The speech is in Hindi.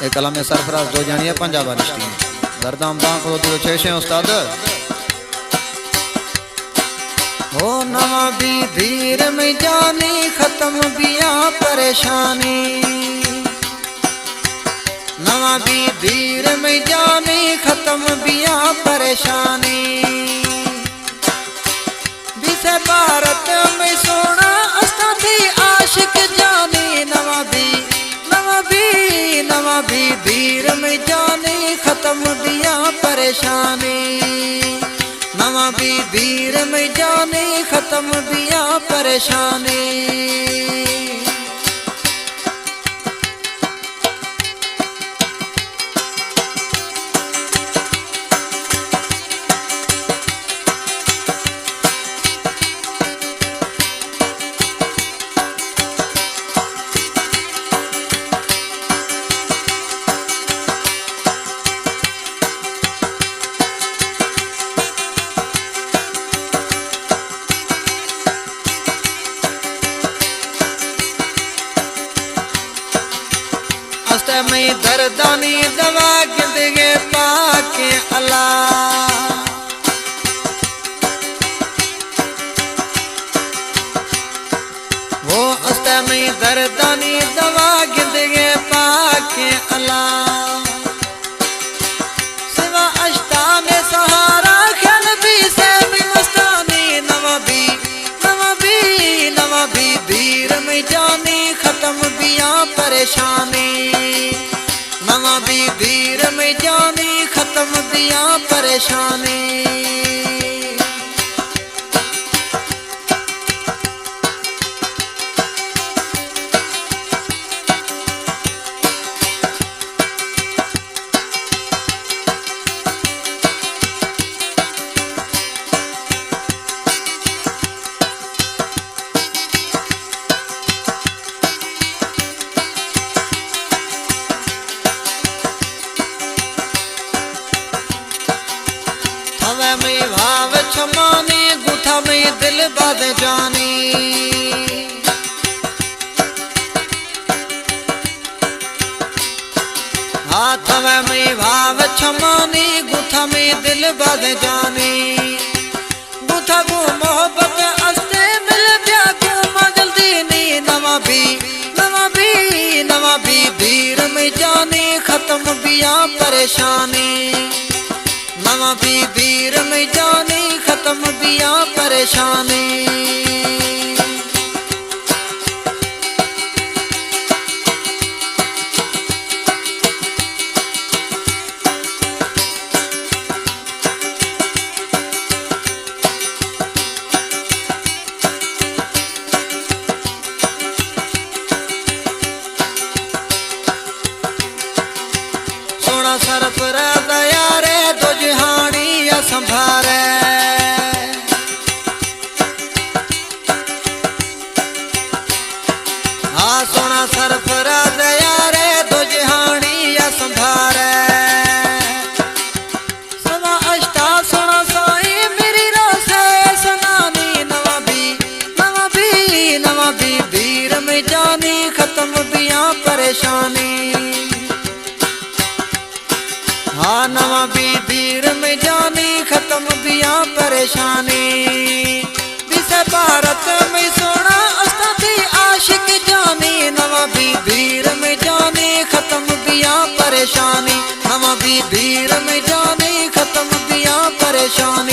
एक कलम में सरफराज दो जानिए पंजाब रिश्ती दरदाम दांक हो दियो छे उस्ताद हो नवा भी धीर में जानी खत्म बिया परेशानी नवा भी धीर में जानी खत्म बिया परेशानी विषय भारत में सोना अस्ता थी आशिक जानी नवा भी धीर में जानी खत्म बिया परेशानी नवा भी धीर में जानी खत्म बिया परेशानी में दर्दानी दवा गिंदगे पाके अल्लाह वो अस्ते में दर्दानी दवा गिंदगे पाके अल्लाह सिवा अष्टा में सहारा ख्याल भी से भी मस्तानी नवा भी धीर में जानी खत्म बिया परेशानी नवा भी धीर में जानी खत्म बिया परेशानी में भाव छमानी गुथा में दिल बाध जानी हाथ में भाव छमानी गुथा में दिल बाध जानी गुथा को मोहब्बत अस्ते मिल गया को जल्दी नी नवा भी धीर में जानी खत्म बिया परेशानी नवा भी धीर में जानी खत्म बिया परेशानी सोना सरफराज दया रे दो जहानी या संभारे हाँ सोना सरफराज दया रे दो जहानी या संभारे सवा अष्टा सोना साई मेरी रोसे सनानी नवा भी धीर में जानी खत्म बिया परेशानी हाँ नवा भी धीर में जानी खत्म बिया परेशानी विषय भारत में सोना अस्ता थी आशिक जानी नवा भी धीर में जानी खत्म बिया परेशानी नवा भी धीर में जानी खत्म बिया परेशानी